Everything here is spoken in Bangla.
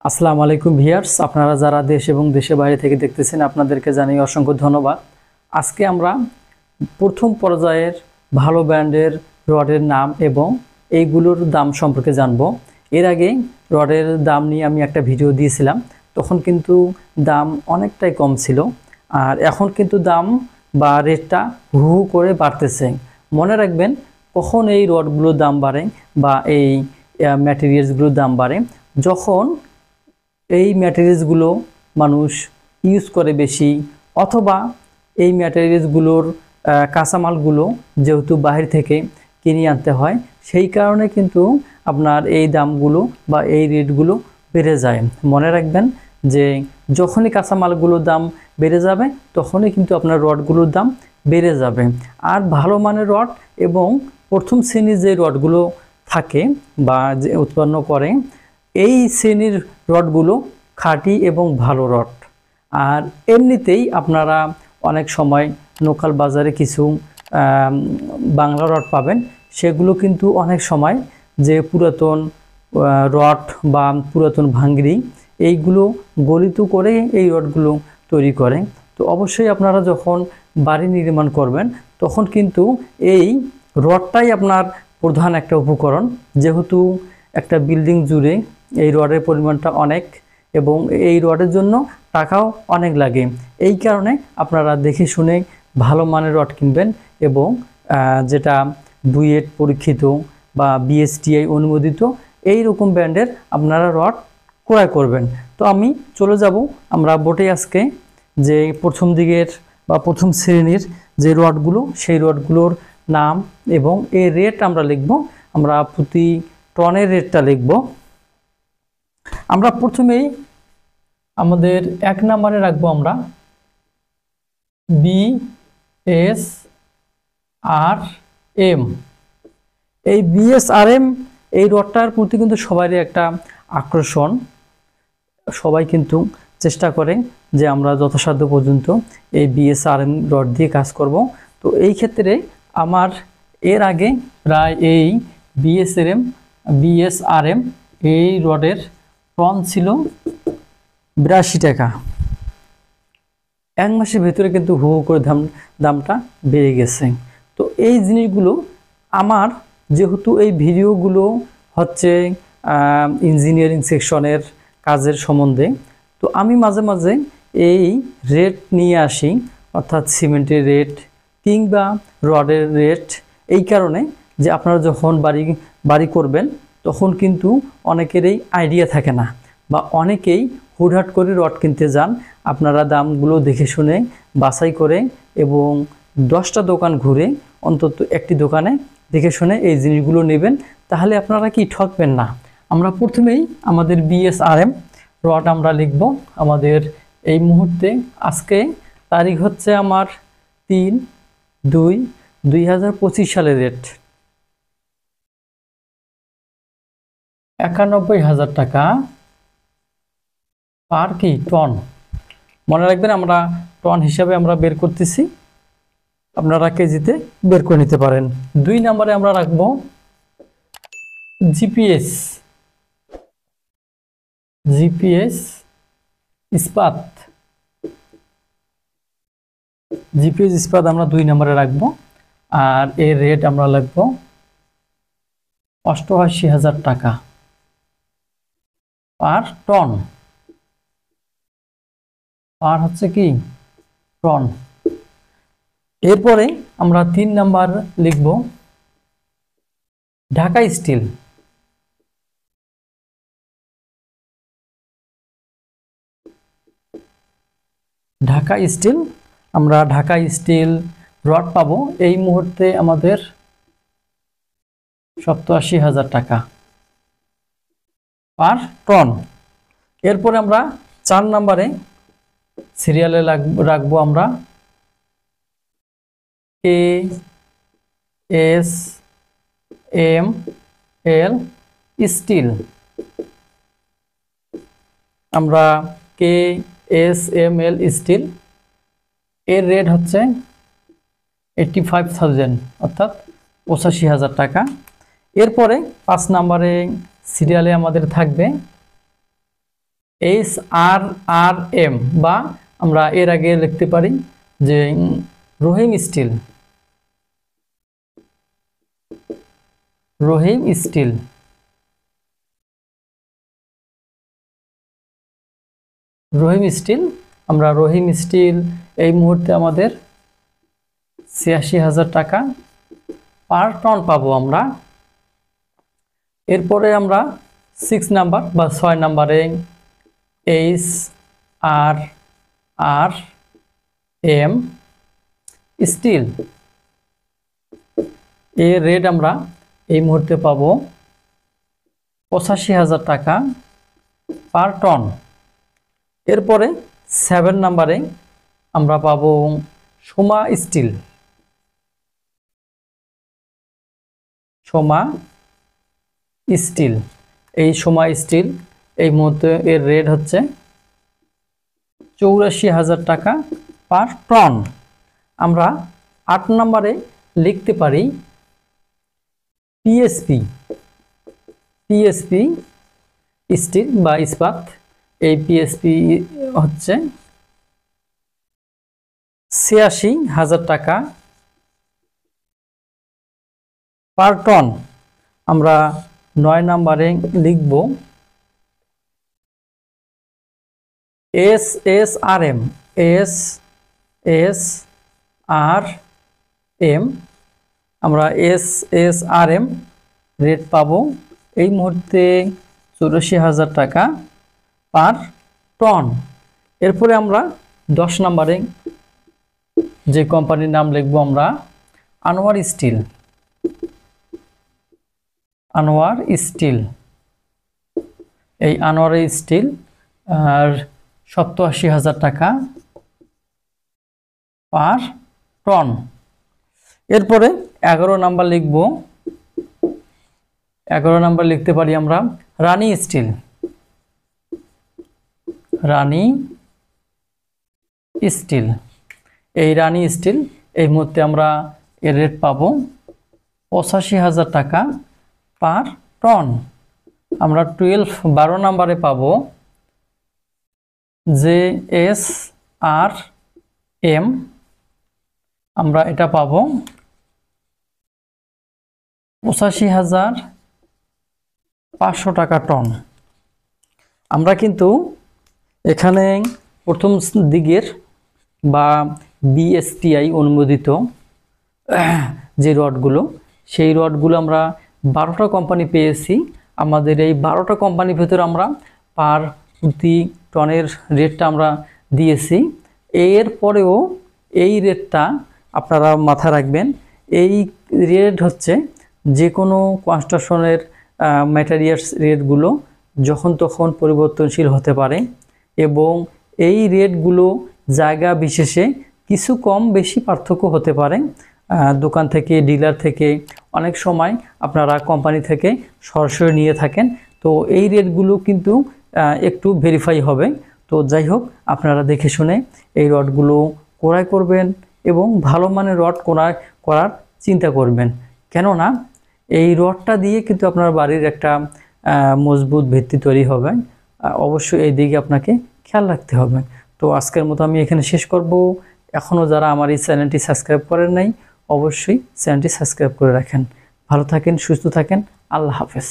আসসালামু আলাইকুম ভিউয়ার্স, আপনারা যারা দেশ এবং দেশের বাইরে থেকে দেখতেছেন আপনাদেরকে জানাই অসংখ্য ধন্যবাদ। আজকে আমরা প্রথম পর্যায়ের ভালো ব্র্যান্ডের রডের নাম এবং এইগুলোর দাম সম্পর্কে জানব। এর আগে রডের দাম নিয়ে আমি একটা ভিডিও দিয়েছিলাম, তখন কিন্তু দাম অনেকটাই কম ছিল, আর এখন কিন্তু দাম বা রেটটা হু হু করে বাড়তেছে। মনে রাখবেন, কখন এই রডগুলোর দাম বাড়ে বা এই ম্যাটেরিয়ালসগুলোর দাম বাড়ে, যখন এই ম্যাটেরিয়ালসগুলো মানুষ ইউজ করে বেশি, অথবা এই ম্যাটেরিয়ালসগুলোর কাঁচামালগুলো যেহেতু বাহির থেকে কিনে আনতে হয়, সেই কারণে কিন্তু আপনার এই দামগুলো বা এই রেটগুলো বেড়ে যায়। মনে রাখবেন যে যখনই কাঁচামালগুলোর দাম বেড়ে যাবে তখনই কিন্তু আপনার রডগুলোর দাম বেড়ে যাবে। আর ভালো মানের রড এবং প্রথম শ্রেণীর যে রডগুলো থাকে বা যে উৎপন্ন করে, এই শ্রেণীর রডগুলো খাঁটি এবং ভালো রড। আর এমনিতেই আপনারা অনেক সময় লোকাল বাজারে কিছু বাংলা রড পাবেন, সেগুলো কিন্তু অনেক সময় যে পুরাতন রড বা পুরাতন ভাঙ্গড়ি এইগুলো গলিত করে এই রডগুলো তৈরি করে। তো অবশ্যই আপনারা যখন বাড়ি নির্মাণ করবেন তখন কিন্তু এই রডটাই আপনার প্রধান একটা উপকরণ, যেহেতু একটা বিল্ডিং জুড়ে এই রডের পরিমাণটা অনেক এবং এই রডের জন্য টাকাও অনেক লাগে। এই কারণে আপনারা দেখে শুনে ভালো মানের রড কিনবেন এবং যেটা বুয়েট পরীক্ষিত বা বিএসটিআই অনুমোদিত এই রকম ব্র্যান্ডের আপনারা রড ক্রয় করবেন। তো আমি চলে যাব আমরা বোটে আজকে যে প্রথম দিকের বা প্রথম শ্রেণীর যে রডগুলো, সেই রডগুলোর নাম এবং এর রেট আমরা লিখব। আমরা প্রতি টনের রেটটা লিখব। আমরা প্রথমেই আমাদের এক নম্বরে রাখবো আমরা BSRM। এই BSRM এই রডটার প্রতি কিন্তু সবারই একটা আকর্ষণ, সবাই কিন্তু চেষ্টা করে যে আমরা যথাসাধ্য পর্যন্ত এই BSRM রড দিয়ে কাজ করব। তো এই ক্ষেত্রে আমার এর আগে প্রায় এই BSRM এই রডের টন ছিল 82 টাকা। এক মাসের ভেতরে কিন্তু হু হু করে দামটা বেড়ে গেছে। তো এই জিনিসগুলো আমার, যেহেতু এই ভিডিওগুলো হচ্ছে ইঞ্জিনিয়ারিং সেকশনের কাজের সম্বন্ধে, তো আমি মাঝে মাঝে এই রেট নিয়ে আসি, অর্থাৎ সিমেন্টের রেট কিংবা রডের রেট। এই কারণে যে আপনারা যখন বাড়ি করবেন তখন কিন্তু অনেকেরই আইডিয়া থাকে না, বা অনেকেই হুটহাট করে রড কিনতে যান। আপনারা দামগুলো দেখে শুনে বাছাই করে এবং 10টা দোকান ঘুরে অন্তত একটি দোকানে দেখে শুনে এই জিনিসগুলো নেবেন, তাহলে আপনারা কি ঠকবেন না। আমরা প্রথমেই আমাদের BSRM রড আমরা লিখব। আমাদের এই মুহূর্তে আজকে তারিখ হচ্ছে আমার 3/2/2025 সালের রেট 91,000 টাকা পার কি টন। মনে রাখবেন আমরা টন হিসাবে আমরা বের করতেছি, আপনারা কেজিতে বের করে নিতে পারেন। 2 নম্বরে আমরা রাখবো GPS ইস্পাত। GPS ইস্পাত আমরা 2 নম্বরে রাখবো, আর এর রেট আমরা লিখবো 88,000 টাকা পার টন। পার হচ্ছে কি টন। এরপরে আমরা 3 নাম্বার লিখব ঢাকা স্টিল। ঢাকা স্টিল, আমরা ঢাকা স্টিল রড পাবো এই মুহূর্তে আমাদের 87,000 টাকা পার টন। এরপরে আমরা 4 নম্বরে সিরিয়ালে রাখবো আমরা KSML স্টিল। আমরা KSML স্টিল এর রেট হচ্ছে 85,000 অর্থাৎ 85,000 টাকা। এরপরে 5 নম্বরে সিরিয়ালে আমাদের থাকবে SRRM, বা আমরা এর আগে লিখতে পারি যে রহিম স্টিল, রহিম স্টিল। রহিম স্টিল, আমরা রহিম স্টিল এই মুহূর্তে আমাদের ৮৬,০০০ টাকা পার টন পাবো আমরা। এরপরে আমরা 6 নাম্বার বা 6 নাম্বারে SRRM স্টিল এর রেট আমরা এই মুহূর্তে পাবো ৮৫,০০০ টাকা পার টন। এরপরে 7 নাম্বারে আমরা পাবো সোমা স্টিল, সোমা স্টিল। এই সোমা স্টিল এই মুহূর্তে এর রেট হচ্ছে ৮৪,০০০ টাকা পার টন। আমরা 8 নম্বরে লিখতে পারি পিএসপি, পিএসপি স্টিল বা ইস্পাত। এই পিএসপি হচ্ছে ৮৬,০০০ টাকা পার টন। আমরা 9 নম্বরে লিখব SSRM, SSRM। আমরা SSRM রেট পাবো এই মুহূর্তে ৮৪,০০০ টাকা পার টন। এরপরে আমরা 10 নম্বরে যে কোম্পানির নাম লিখব আমরা আনোয়ার স্টিল, আনোয়ার স্টিল। এই আনোয়ার স্টিল আর ৮৭,০০০ টাকা পার টন। এরপরে 11 নাম্বার লিখব, 11 নাম্বার লিখতে পারি আমরা রানী স্টিল, রানী স্টিল। এই রানী স্টিল এই মুহূর্তে আমরা এর রেট পাবো ৮৫,০০০ টাকা পার টন। আমরা 12 নাম্বারে পাবো JSRM, আমরা এটা পাবো ৮৫,৫০০ টাকা টন। আমরা কিন্তু এখানে প্রথম দিকের বা বিএসটিআই অনুমোদিত যে রডগুলো, সেই রডগুলো আমরা 12টা কোম্পানি পেয়েছি। আমাদের এই 12টা কোম্পানির ভেতরে আমরা পার প্রতি টনের রেটটা আমরা দিয়েছি। এরপরেও এই রেটটা আপনারা মাথায় রাখবেন, এই রেট হচ্ছে যে কোনো কনস্ট্রাকশনের ম্যাটেরিয়ালস রেটগুলো যখন তখন পরিবর্তনশীল হতে পারে, এবং এই রেটগুলো জায়গা বিশেষে কিছু কম বেশি পার্থক্য হতে পারে। দোকান থেকে, ডিলার থেকে অনেক সময় আপনারা কোম্পানি থেকে সরাসরি নিয়ে থাকেন, তো এই রেটগুলো কিন্তু একটু ভেরিফাই হবে। তো যাই হোক, আপনারা দেখে শুনে এই রডগুলো ক্রয় করবেন এবং ভালো মানের রড ক্রয় করার চিন্তা করবেন, কেননা এই রডটা দিয়ে কিন্তু আপনার বাড়ির একটা মজবুত ভিত্তি তৈরি হবে। অবশ্যই এই দিকে আপনাকে খেয়াল রাখতে হবে। তো আজকের মতো আমি এখানে শেষ করব। এখনও যারা আমার এই চ্যানেলটি সাবস্ক্রাইব করেন নাই, অবশ্যই চ্যানেলটি সাবস্ক্রাইব করে রাখেন। ভালো থাকেন, সুস্থ থাকেন, আল্লাহ হাফেজ।